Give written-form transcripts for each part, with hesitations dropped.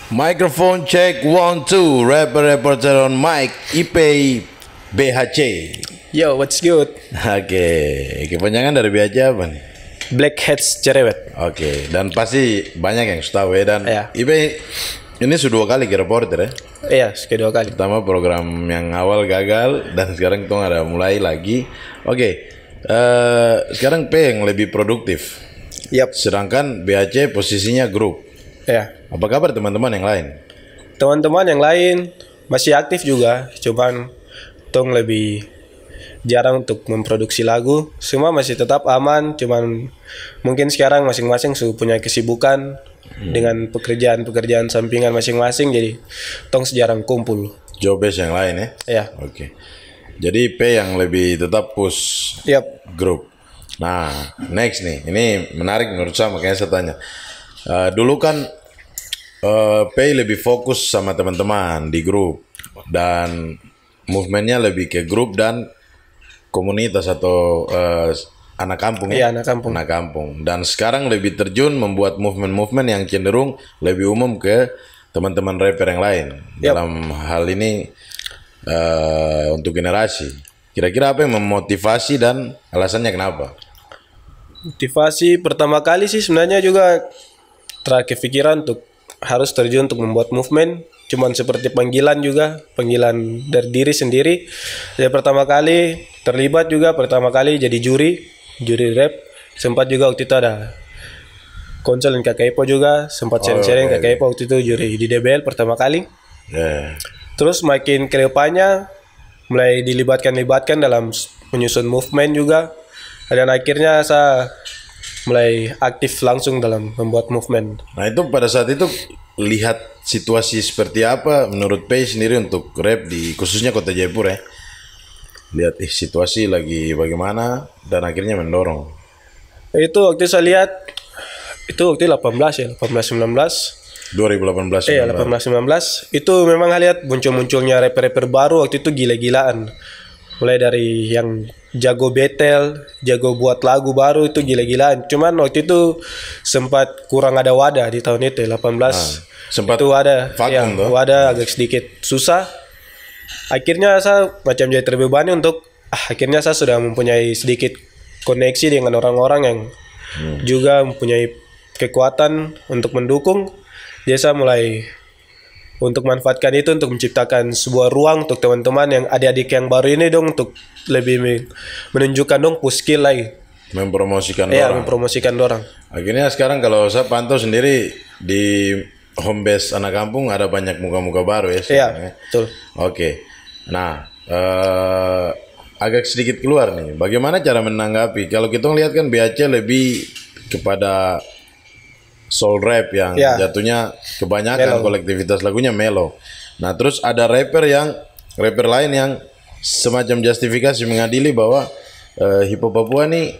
Microphone check 1 2. Rapper reporter on mic. IP BHC. Yo, what's good? Oke, kepanjangan dari BHC apa nih? Blackheads Cerewet. Oke, dan pasti banyak yang tahu ya. Dan Iya. IP ini sudah 2 kali ke reporter ya. Iya, kedua kali. Pertama program yang awal gagal dan sekarang kita ada mulai lagi. Oke, sekarang P yang lebih produktif. Yap. Sedangkan BHC posisinya grup. Ya. Apa kabar teman-teman yang lain? Teman-teman yang lain masih aktif juga, cuman tong lebih jarang untuk memproduksi lagu. Semua masih tetap aman, cuman mungkin sekarang masing-masing punya kesibukan dengan pekerjaan-pekerjaan sampingan masing-masing, jadi tong sejarang kumpul. Jobes yang lain ya? Ya. Oke. Jadi P yang lebih tetap push Yap. grup. Nah, next nih, ini menarik menurut saya, makanya saya tanya. Dulu kan P lebih fokus sama teman-teman di grup dan movementnya lebih ke grup dan komunitas atau anak kampung. Iya, anak kampung. Anak kampung. Dan sekarang lebih terjun membuat movement-movement yang cenderung lebih umum ke teman-teman rapper yang lain. Yap. Dalam hal ini untuk generasi. Kira-kira apa yang memotivasi dan alasannya kenapa? Motivasi pertama kali sih sebenarnya juga kepikiran untuk harus terjun untuk membuat movement, cuman seperti panggilan dari diri sendiri. Jadi pertama kali terlibat juga, pertama kali jadi juri rap. Sempat juga waktu itu ada konser yang Kakak Epo juga, sempat sharing Kakak Epo waktu itu juri di DBL pertama kali. Yeah. Terus makin ke depannya mulai dilibatkan dalam menyusun movement juga. Dan akhirnya saya mulai aktif langsung dalam membuat movement. Nah itu pada saat itu lihat situasi seperti apa menurut Pei sendiri untuk rap di khususnya Kota Jayapura ya. Lihat situasi lagi bagaimana dan akhirnya mendorong. Itu waktu saya lihat itu waktu 18 19 2018. Iya 18-19 itu memang lihat munculnya rapper baru waktu itu gila-gilaan. Mulai dari yang jago battle, jago buat lagu baru itu gila-gilaan. Cuman waktu itu sempat kurang ada wadah di tahun itu 18. Sempat itu ada vakum tuh. wadah agak sedikit susah. Akhirnya saya macam jadi terbebani untuk akhirnya saya sudah mempunyai sedikit koneksi dengan orang-orang yang juga mempunyai kekuatan untuk mendukung. Jadi saya mulai untuk manfaatkan itu untuk menciptakan sebuah ruang untuk teman-teman yang adik-adik yang baru ini dong untuk lebih menunjukkan dong push skill lagi. Mempromosikan Iya, orang. mempromosikan orang. Akhirnya sekarang kalau saya pantau sendiri di home base anak kampung ada banyak muka-muka baru ya. Iya, betul. Oke. Nah, agak sedikit keluar nih. Bagaimana cara menanggapi? Kalau kita lihat kan BHC lebih kepada soul rap yang jatuhnya kebanyakan kolektivitas lagunya mellow. Nah, terus ada rapper lain yang semacam justifikasi mengadili bahwa hip hop Papua nih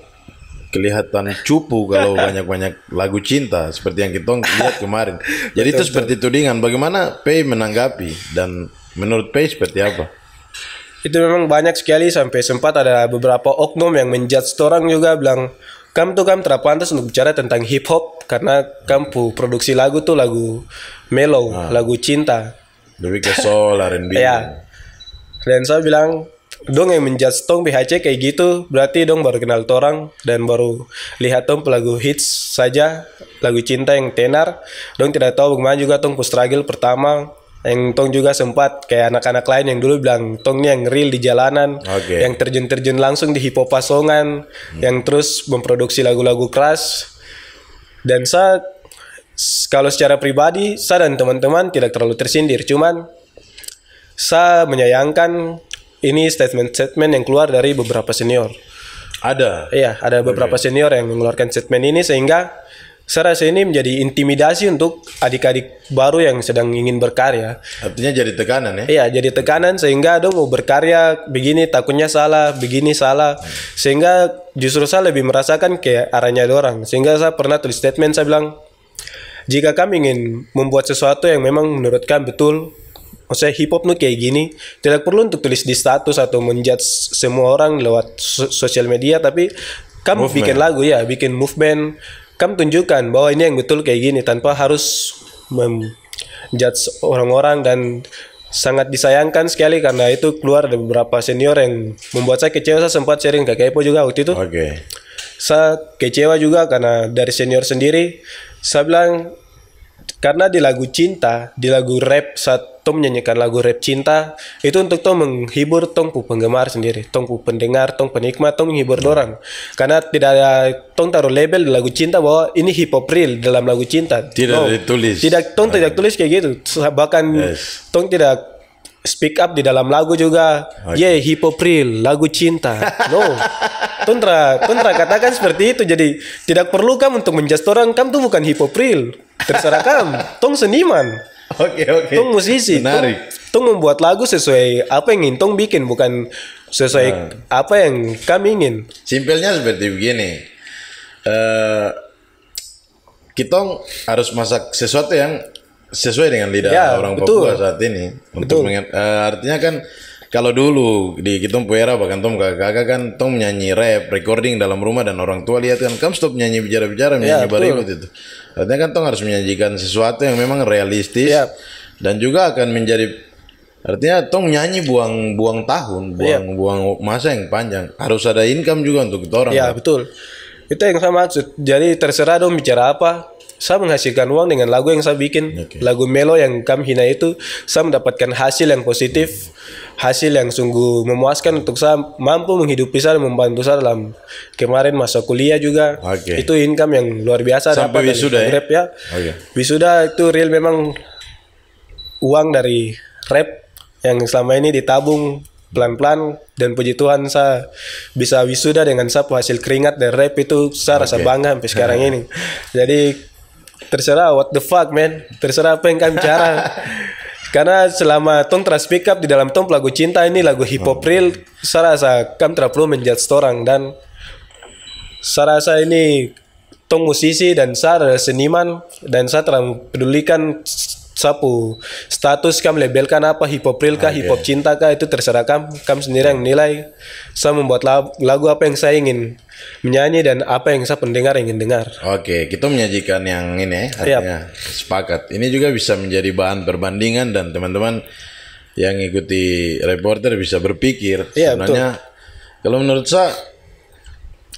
kelihatan cupu kalau banyak-banyak lagu cinta seperti yang kita lihat kemarin. Jadi itu seperti tudingan. Bagaimana Pei menanggapi dan menurut Pei seperti apa? Itu memang banyak sekali sampai sempat ada beberapa oknum yang menjudge orang juga bilang kamu tidak pantas untuk bicara tentang hip hop karena kamu produksi lagu tuh lagu mellow, lagu cinta. Lebih ke soul, R&B. Ya. Dan saya bilang dong yang menjudge tong BHC kayak gitu berarti dong baru kenal torang dan baru lihat tong lagu hits saja, lagu cinta yang tenar. Dong tidak tahu bagaimana juga tong struggle pertama yang tong juga sempat kayak anak-anak lain yang dulu bilang tong nih yang real di jalanan, yang terjun langsung di hip hop pasongan, yang terus memproduksi lagu-lagu keras. Dan saya kalau secara pribadi saya dan teman-teman tidak terlalu tersindir, cuman saya menyayangkan ini statement-statement yang keluar dari beberapa senior. Ada. Iya, ada beberapa senior yang mengeluarkan statement ini sehingga saya rasa ini menjadi intimidasi untuk adik-adik baru yang sedang ingin berkarya. Artinya jadi tekanan ya? Iya, jadi tekanan sehingga dong mau berkarya begini takutnya salah, begini salah. Sehingga justru saya lebih merasakan kayak arahnya orang. Sehingga saya pernah tulis statement, saya bilang, jika kami ingin membuat sesuatu yang memang menurut kami betul, maksudnya hip hop kayak gini, tidak perlu untuk tulis di status atau menjudge semua orang lewat sosial media, tapi kamu bikin lagu ya, bikin movement, kamu tunjukkan bahwa ini yang betul kayak gini tanpa harus judge orang-orang, dan sangat disayangkan sekali karena itu keluar dari beberapa senior yang membuat saya kecewa. Saya sempat sharing ke Kepo juga waktu itu. Oke. Saya kecewa juga karena dari senior sendiri. Saya bilang karena di lagu cinta, di lagu rap, saat Tom menyanyikan lagu rap cinta, itu untuk Tom menghibur Tom penggemar sendiri, Tom pendengar, Tom penikmat, Tom menghibur orang. Karena tidak ada Tom taruh label di lagu cinta bahwa ini hip hop real dalam lagu cinta. Tidak ditulis. Tidak, Tom tidak tulis kayak gitu. Bahkan Tom tidak speak up di dalam lagu juga. Hip hop real, lagu cinta. No. Tuntra katakan seperti itu. Jadi tidak perlu kamu untuk menjudge orang. Kamu tuh bukan hip hop real. Terserah kamu. Tong seniman. Oke. Tong musisi. Menarik. Tong membuat lagu sesuai apa yang ingin Tong bikin, bukan sesuai apa yang kami ingin. Simpelnya seperti begini. Kita harus masak sesuatu yang sesuai dengan lidah orang Papua saat ini. Untuk artinya kan kalau dulu di kita era bahkan Tom kakak kan Tom nyanyi rap recording dalam rumah dan orang tua lihat kan kamu stop nyanyi bicara nyanyi baribut itu. Artinya kan Tom harus menyajikan sesuatu yang memang realistis dan juga akan menjadi artinya Tom nyanyi buang tahun, buang masa yang panjang. Harus ada income juga untuk kita orang. Ya betul. Itu yang saya maksud. Jadi terserah dong bicara apa. Saya menghasilkan uang dengan lagu yang saya bikin. Lagu melo yang kami hina itu, saya mendapatkan hasil yang positif, hasil yang sungguh memuaskan untuk saya, mampu menghidupi saya, membantu saya dalam kemarin masa kuliah juga. Itu income yang luar biasa. Sampai dapat wisuda dari rap ya. Wisuda itu real memang uang dari rap yang selama ini ditabung pelan-pelan, dan puji Tuhan saya bisa wisuda dengan sapu hasil keringat dari rap itu. Saya rasa bangga sampai sekarang ini. Jadi terserah what the fuck man, terserah apa yang kami bicara. Karena selama Tong speak up di dalam Tong lagu cinta ini, lagu hip hop real, saya rasa kami tidak perlu menjudge orang. Dan saya rasa ini Tong musisi dan saya adalah seniman, dan saya tidak pedulikan sapu status kamu labelkan apa, hip hop real kah, hip hop cinta kah, itu terserah kamu sendiri yang menilai. Saya membuat lagu apa yang saya ingin menyanyi dan apa yang saya pendengar ingin dengar. Oke, kita menyajikan yang ini artinya sepakat. Ini juga bisa menjadi bahan perbandingan dan teman-teman yang ikuti reporter bisa berpikir sebenarnya kalau menurut saya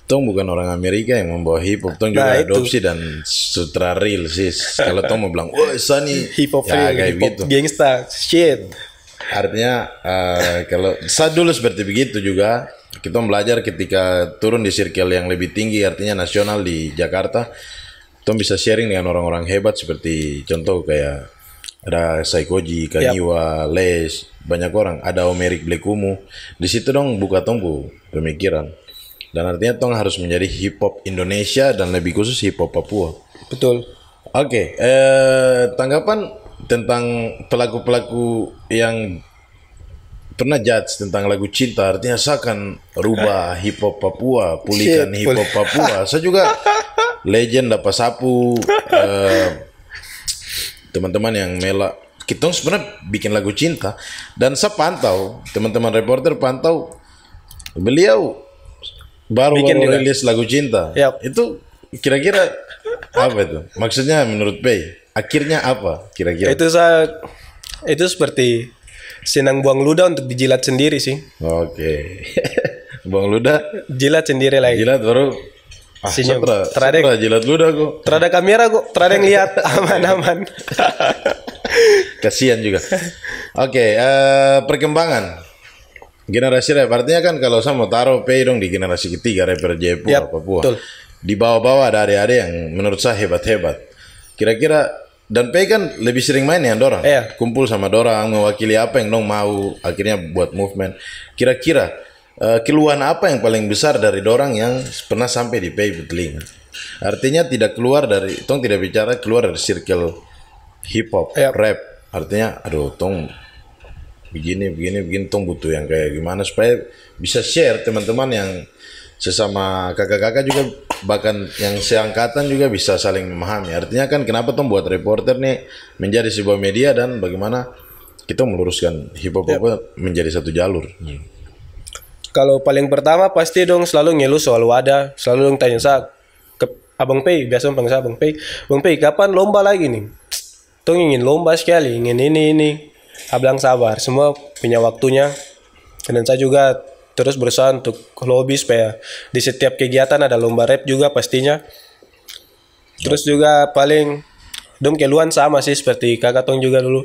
Tong bukan orang Amerika yang membawa hip hop, Tong juga adopsi dan sutra real sih. Kalau Tong mau bilang, wah Sunny hip hop real, kayak hip hop gitu. Gangsta, shit. Artinya kalau saya dulu seperti begitu juga, kita belajar ketika turun di circle yang lebih tinggi, artinya nasional di Jakarta, Tong bisa sharing dengan orang-orang hebat seperti contoh kayak ada Saikoji, Kaniwa, Les, banyak orang, ada Omerik Blekumu. Di situ dong buka Tongku pemikiran. Dan artinya Tong harus menjadi hip hop Indonesia dan lebih khusus hip hop Papua. Betul. Oke, tanggapan tentang pelaku-pelaku yang pernah judge tentang lagu cinta, artinya saya akan rubah hip hop Papua, pulihkan hip hop Papua. Saya juga legend dapat sapu, teman-teman yang melak. Kita sebenarnya bikin lagu cinta dan saya pantau, teman-teman reporter pantau beliau baru rilis lagu cinta. Itu kira-kira apa itu? Maksudnya menurut Pei, akhirnya apa kira-kira? Itu seperti senang buang ludah untuk dijilat sendiri sih. Oke. Buang ludah, jilat sendiri lagi. Jilat baru senyum. Terada jilat ludah kok. Terada kamera kok, terada yang lihat aman-aman. Kasihan juga. Oke, perkembangan generasi rap, artinya kan kalau saya mau taruh Pei dong di generasi ketiga rapper Jayapura, Papua. Betul. Di bawah-bawah ada adik-adik yang menurut saya hebat-hebat. Kira-kira, dan Pei kan lebih sering main dengan dorang. Kumpul sama dorang, mewakili apa yang dong mau, akhirnya buat movement. Kira-kira, keluhan apa yang paling besar dari dorang yang pernah sampai di Pei telinga? Artinya tidak keluar dari, Tong tidak bicara keluar dari circle hip hop, rap. Artinya, aduh, Tong begini Tong butuh yang kayak gimana supaya bisa share teman-teman yang sesama kakak-kakak juga, bahkan yang seangkatan juga bisa saling memahami. Artinya kan kenapa Tong buat reporter nih menjadi sebuah media dan bagaimana kita meluruskan hip hop menjadi satu jalur. Kalau paling pertama pasti dong selalu ngeluh soal wadah, selalu dong tanya saya ke Abang Pei, biasa panggil saya Abang Pei, kapan lomba lagi nih? tong ingin lomba sekali, ingin ini. Abang sabar, semua punya waktunya. Dan saya juga terus berusaha untuk lobby supaya di setiap kegiatan ada lomba rap juga pastinya. Terus juga paling dong keluhan sama sih seperti kakak tong juga dulu.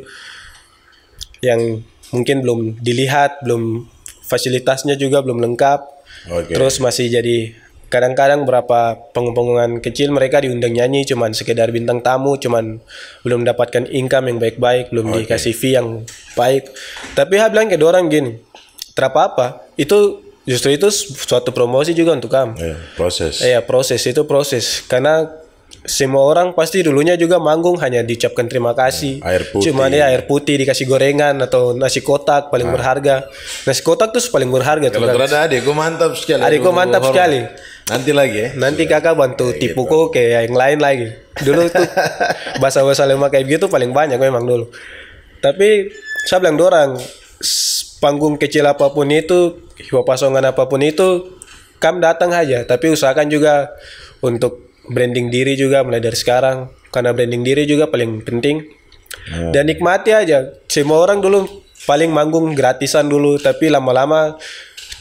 Yang mungkin belum dilihat, belum fasilitasnya juga belum lengkap. Terus masih jadi kadang-kadang berapa panggung-panggungan kecil mereka diundang nyanyi cuman sekedar bintang tamu, cuman belum mendapatkan income yang baik-baik, belum dikasih fee yang baik. Tapi saya bilang ke orang gini, terapa-apa, itu justru itu suatu promosi juga untuk kamu. Proses. Proses itu proses. Karena semua orang pasti dulunya juga manggung hanya diucapkan terima kasih. Air putih. Cuma dia air putih dikasih gorengan atau nasi kotak paling berharga. Nasi kotak tuh paling berharga. Kalau terada adikku mantap sekali. Adikku mantap sekali. Nanti lagi ya. Nanti kakak bantu tipuku kayak yang lain lagi. Dulu tuh bahasa-bahasa lemah kayak gitu paling banyak memang dulu. Tapi saya bilang dorang panggung kecil apapun itu, pasongan apapun itu, kamu datang aja. Tapi usahakan juga untuk branding diri juga mulai dari sekarang, karena branding diri juga paling penting. Dan nikmati aja. Semua orang dulu paling manggung gratisan dulu, tapi lama-lama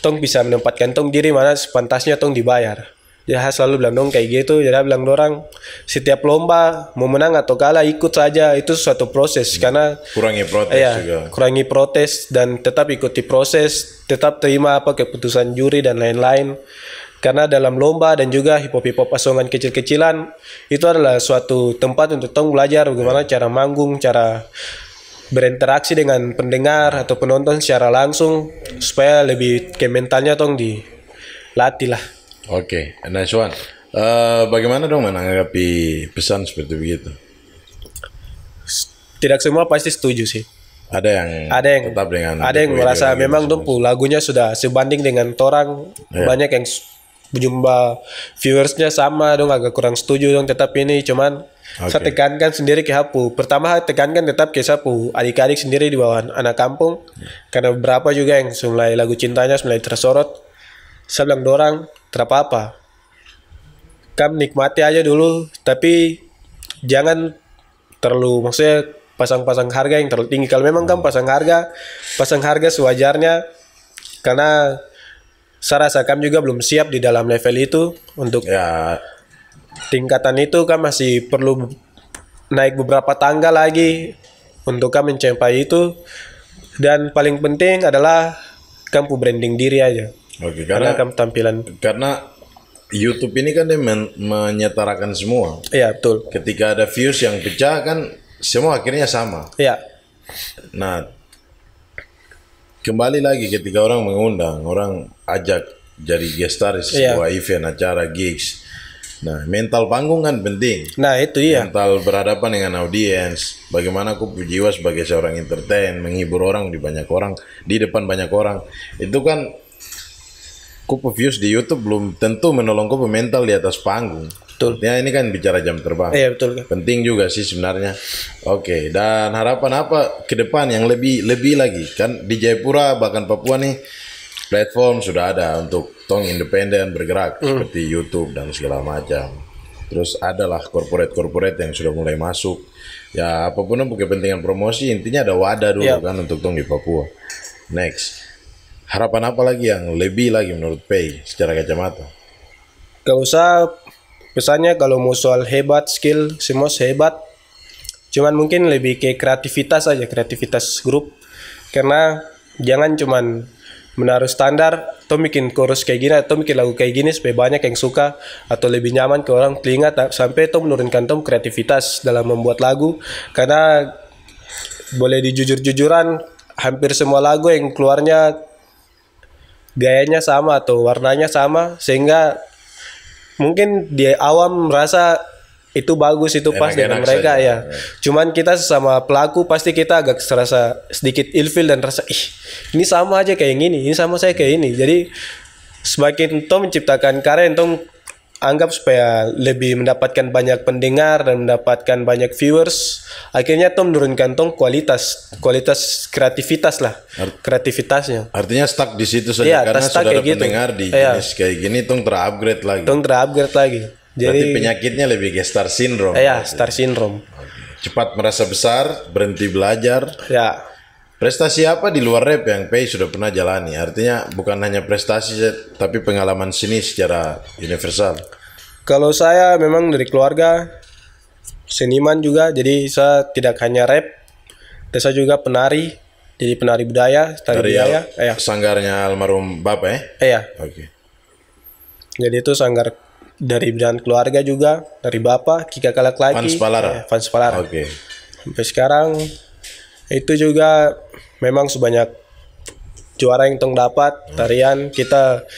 tong bisa menempatkan tong diri mana sepantasnya tong dibayar. Ya selalu bilang dong kayak gitu. Jadi bilang orang setiap lomba mau menang atau kalah ikut saja, itu suatu proses. Karena kurangi protes juga. Kurangi protes dan tetap ikuti proses, tetap terima apa keputusan juri dan lain-lain. Karena dalam lomba dan juga hip-hop pasongan kecil-kecilan itu adalah suatu tempat untuk tong belajar bagaimana cara manggung, cara berinteraksi dengan pendengar atau penonton secara langsung supaya lebih ke mentalnya tong dilatih lah. Oke, nice one. Bagaimana dong menanggapi pesan seperti begitu? Tidak semua pasti setuju sih. Ada yang tetap dengan ada yang merasa memang dong lagunya sudah sebanding dengan orang. Banyak yang jumlah viewersnya sama dong, agak kurang setuju dong, tetap ini cuman saya tekankan sendiri ke Hapu. Pertama tekankan tetap ke Hapu adik-adik sendiri di bawah anak kampung, karena beberapa juga yang mulai lagu cintanya mulai tersorot. Saya bilang dorang terapa-apa, kamu nikmati aja dulu, tapi jangan terlalu maksudnya pasang harga yang terlalu tinggi. Kalau memang kamu pasang harga sewajarnya, karena saya rasa kamu juga belum siap di dalam level itu. Untuk tingkatan itu kamu masih perlu naik beberapa tangga lagi untuk kamu mencapai itu. Dan paling penting adalah kamu branding diri aja. Karena kamu tampilan. Karena YouTube ini kan dia menyetarakan semua. Iya betul. Ketika ada views yang pecah kan semua akhirnya sama. Iya. Nah, kembali lagi ketika orang mengundang, orang ajak jadi gestar di sebuah event, acara, gigs. Nah, mental panggung kan penting. Nah, itu iya. Mental berhadapan dengan audiens. Bagaimana aku jiwa sebagai seorang entertain, menghibur orang di depan banyak orang. Itu kan ku views di YouTube belum tentu menolong ku mental di atas panggung. Betul. Ya ini kan bicara jam terbang. Iya betul. Penting juga sih sebenarnya. Oke, dan harapan apa ke depan yang lebih lagi? Kan di Jayapura bahkan Papua nih platform sudah ada untuk tong independen bergerak seperti YouTube dan segala macam. Terus adalah corporate yang sudah mulai masuk. Ya apapun untuk kepentingan promosi, intinya ada wadah dulu kan untuk tong di Papua. Next. Harapan apa lagi yang lebih lagi menurut Pei secara kacamata? Gak usah pesannya kalau mau soal hebat, skill, semua hebat. Cuman mungkin lebih ke kreativitas aja, kreativitas grup. Karena jangan cuman menaruh standar, atau bikin chorus kayak gini, atau bikin lagu kayak gini supaya banyak yang suka, atau lebih nyaman ke orang telinga, sampai itu menurunkan kreativitas dalam membuat lagu. Karena boleh dijujur-jujuran, hampir semua lagu yang keluarnya gayanya sama atau warnanya sama, sehingga mungkin di awam merasa itu bagus, itu pas dengan mereka ya. Cuman kita sesama pelaku pasti kita agak serasa sedikit ilfil dan rasa ini sama aja kayak yang ini sama saya kayak ini. Jadi semakin Tom menciptakan karya yang Tom anggap supaya lebih mendapatkan banyak pendengar dan mendapatkan banyak viewers, akhirnya Tom menurunkan kualitas kreativitasnya. Artinya stuck di situ saja karena sudah ada pendengar di jenis kayak gini, Tom terupgrade lagi. Jadi berarti penyakitnya lebih ke star syndrome. Star syndrome. cepat merasa besar, berhenti belajar. Ya. Prestasi apa di luar rap yang Pei sudah pernah jalani? Artinya bukan hanya prestasi tapi pengalaman seni secara universal. Kalau saya memang dari keluarga seniman juga, jadi saya tidak hanya rap, dan saya juga penari, jadi penari budaya, tari Dari budaya. sanggarnya almarhum Bapak Iya. Oke. Jadi itu sanggar dari bidang keluarga juga, dari Bapak, Kika Kalak Laki. Fans Palara? Fans Palara. Oke. Sampai sekarang itu juga memang sebanyak juara yang tong dapat tarian kita,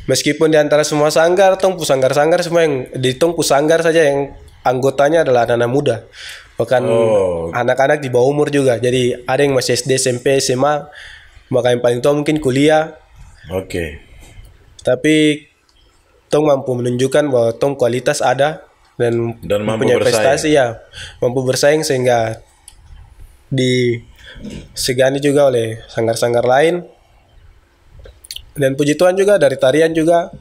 meskipun di antara semua sanggar tong sanggar-sanggar semua yang di tong sanggar saja yang anggotanya adalah anak-anak muda, bukan anak-anak di bawah umur juga. Jadi ada yang masih SD, SMP, SMA, maka yang paling tua mungkin kuliah. Oke. Tapi tong mampu menunjukkan bahwa tong kualitas ada dan mampu punya bersaing. prestasi, ya, mampu bersaing sehingga disegani juga oleh sanggar-sanggar lain. Dan puji Tuhan juga dari tarian juga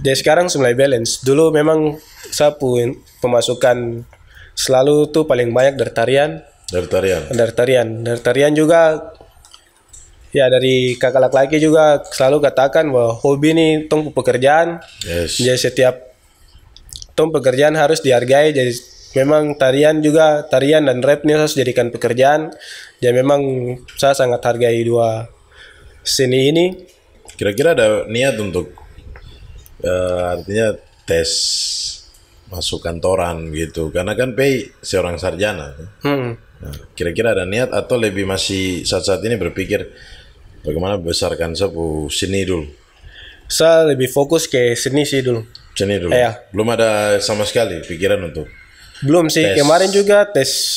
dia sekarang mulai balance. Dulu memang saya pun pemasukan selalu tuh paling banyak dari tarian. Dari tarian juga ya, dari kakak laki juga selalu katakan bahwa hobi ini tong pekerjaan. Yes. Jadi setiap tong pekerjaan harus dihargai. Jadi memang tarian dan rap ini harus jadikan pekerjaan. Dan memang saya sangat hargai dua seni ini. Kira-kira ada niat untuk artinya tes masuk kantoran gitu, karena kan Pei seorang sarjana. Nah, kira-kira ada niat atau lebih masih saat-saat ini berpikir bagaimana membesarkan sebuah seni dulu? Saya lebih fokus ke seni sih dulu. Seni dulu. Iya. Belum ada sama sekali pikiran untuk belum sih. Kemarin juga tes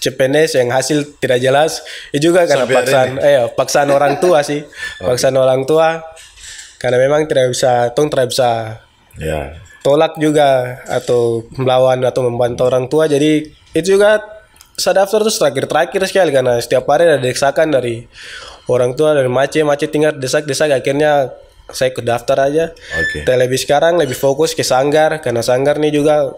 CPNS yang hasil tidak jelas. Itu juga karena paksaan orang tua sih. Paksaan orang tua. Karena memang tidak bisa ya, tolak juga atau melawan atau membantu orang tua. Jadi itu juga saya daftar terus terakhir sekali karena setiap hari ada desakan dari orang tua dan macet tinggal desak akhirnya saya ikut daftar aja. Lebih sekarang lebih fokus ke sanggar karena sanggar ini juga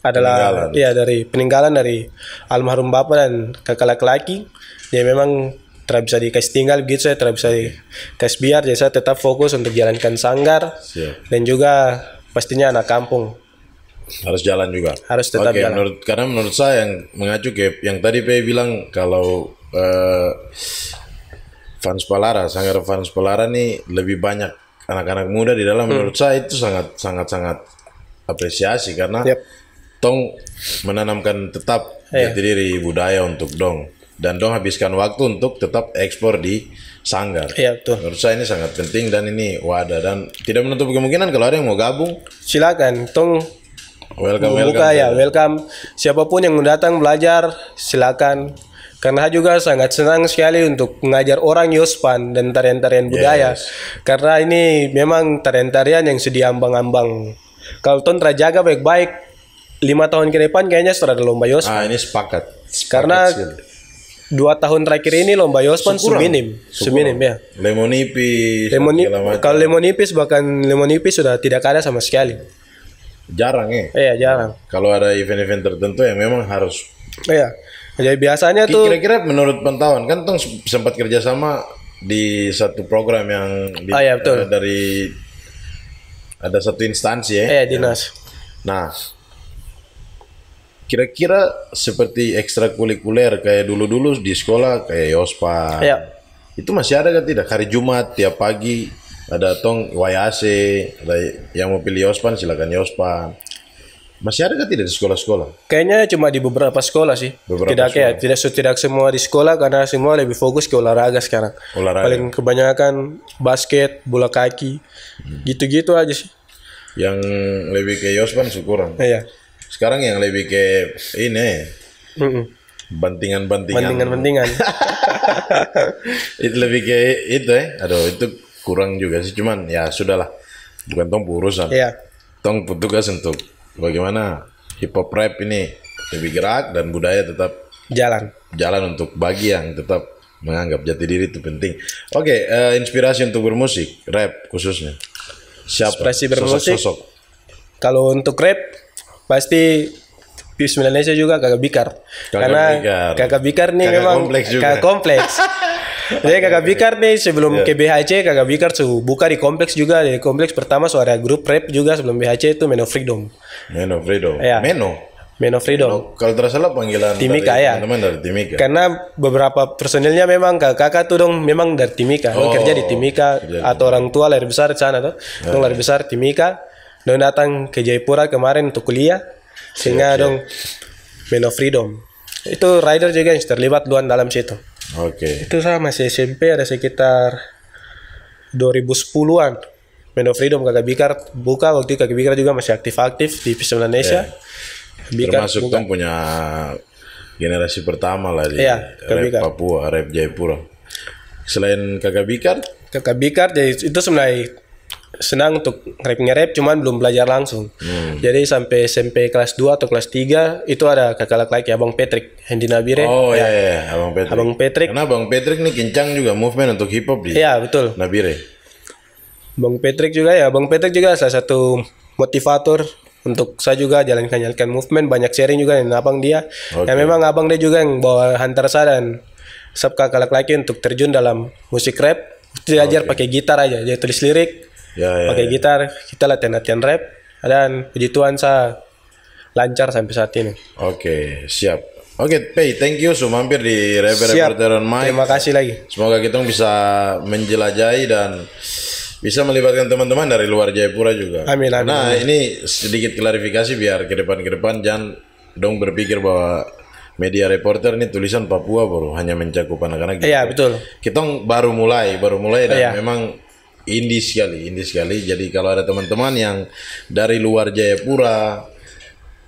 adalah dari peninggalan dari almarhum bapak dan kakak laki-laki. Jadi memang tidak bisa dikasih tinggal begitu, saya tidak bisa dikasih biar. Jadi saya tetap fokus untuk jalankan sanggar. Dan juga pastinya anak kampung harus jalan juga. Harus tetap jalan. Karena menurut saya yang mengacu ke yang tadi Pei bilang kalau fans Palara, sanggar fans Palara nih lebih banyak anak-anak muda di dalam. Menurut saya itu sangat apresiasi karena tong menanamkan tetap jati diri budaya untuk dong, dan dong habiskan waktu untuk tetap ekspor di sanggar. Betul. Menurut saya ini sangat penting dan ini wadah dan tidak menutup kemungkinan kalau ada yang mau gabung silakan tong welcome. Welcome siapapun yang mau datang belajar silakan. Karena juga sangat senang sekali untuk mengajar orang Yospan dan tarian-tarian budaya. Karena ini memang tarian-tarian yang sudah ambang-ambang. Kalau ton terjaga baik-baik 5 tahun ke depan kayaknya sudah ada lomba Yospan. Ini sepakat Karena 2 tahun terakhir ini lomba Yospan seminim ya. Lemonipis. Kalau lemonipis sudah tidak ada sama sekali. Jarang jarang. Kalau ada event-event tertentu yang memang harus. Jadi biasanya tuh. Kira-kira menurut pantauan kan tong sempat kerjasama di satu program yang betul. Dari ada satu instansi dinas. Nah, kira-kira seperti ekstrakurikuler kayak dulu-dulu di sekolah kayak Yospan. Itu masih ada kan tidak? Hari Jumat tiap pagi ada tong Wayase, ada yang mau pilih Yospan silakan Yospan. Masih ada kan tidak di sekolah-sekolah? Kayaknya cuma di beberapa sekolah sih. Tidak semua di sekolah karena semua lebih fokus ke olahraga sekarang. Paling kebanyakan basket, bola kaki, gitu-gitu aja sih. Yang lebih ke Yospan syukuran. Sekarang yang lebih ke ini bantingan. Itu lebih ke itu aduh itu kurang juga sih, cuman ya sudahlah, bukan tong urusan. Tong tugas untuk bagaimana hip hop rap ini lebih gerak dan budaya tetap jalan untuk bagi yang tetap menganggap jati diri itu penting. Inspirasi untuk bermusik rap khususnya siapa? Inspirasi bermusik Sosok. Kalau untuk rap pasti PIPS Indonesia juga Kakak Bikar. Karena Kakak Bikar nih kakak memang kompleks juga. Kakak kompleks. Jadi Kakak Bikar nih sebelum ke BHC Kakak Bikar buka di kompleks juga. Di kompleks pertama ada grup rap juga sebelum BHC itu Men of Freedom. Men of Freedom. Ya. Men of Freedom. Kalau tidak salah panggilan Timika dari ya. teman-teman dari Timika. Karena beberapa personilnya memang kakak tuh dong memang dari Timika. Dong kerja di Timika atau orang tua lahir besar di sana tuh. Dong lahir besar Timika. Dong datang ke Jayapura kemarin untuk kuliah. Sehingga dong Men of Freedom. Itu rider juga yang terlibat duluan dalam situ. Oke. Itu saya masih SMP ada sekitar 2010-an. Men of Freedom Kakak Bikar buka waktu itu Kakak Bikar juga masih aktif-aktif di PIPS Indonesia. Bikar Termasuk kan punya generasi pertama lah di rap Papua, rap Jayapura. Selain Kakak Bikar? Kakak Bikar jadi itu sebenarnya senang untuk nge-rap cuman belum belajar langsung. Jadi sampai SMP kelas 2 atau kelas 3 itu ada kakak laki Abang Patrick Hendi Nabire. Oh iya, Abang Patrick. Abang Patrick. Karena Abang Patrick nih kencang juga movement untuk hip hop di. Iya, betul. Nabire. Bang Patrick juga ya, Bang Patrick juga salah satu motivator untuk saya juga jalankan movement, banyak sharing juga dengan abang dia. Ya memang abang dia juga yang bawa hantar saya dan kakak laki untuk terjun dalam musik rap. Diajar pakai gitar aja, dia tulis lirik, pakai gitar, kita latihan rap, dan puji Tuhan saya lancar sampai saat ini. Oke, siap. Oke, Pei, thank you so mampir di Reporter on Mic. Terima kasih lagi. Semoga kita bisa menjelajahi dan bisa melibatkan teman-teman dari luar Jayapura juga. Amin. Nah, ini sedikit klarifikasi biar ke depan jangan dong berpikir bahwa media reporter ini tulisan Papua baru hanya mencakup anak-anak. Iya, betul. Kita baru mulai dan memang indie sekali. Jadi kalau ada teman-teman yang dari luar Jayapura,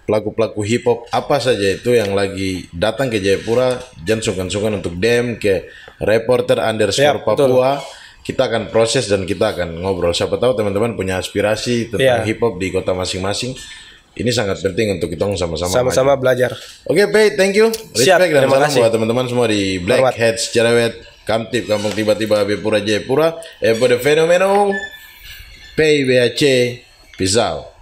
pelaku-pelaku hip hop apa saja itu yang lagi datang ke Jayapura, jangan sungkan-sungkan untuk DM ke reporter_Papua. Kita akan proses dan kita akan ngobrol. Siapa tahu teman-teman punya aspirasi tentang hip hop di kota masing-masing. Ini sangat penting untuk kita sama-sama belajar. Oke, Pei, thank you. Respect dan salam kasih buat teman-teman semua di Blackheads Cerewet, Kamtip, Kampung Tiba-Tiba, Jayapura, Jayapura. Pada fenomeno Pei BAC. Peace out.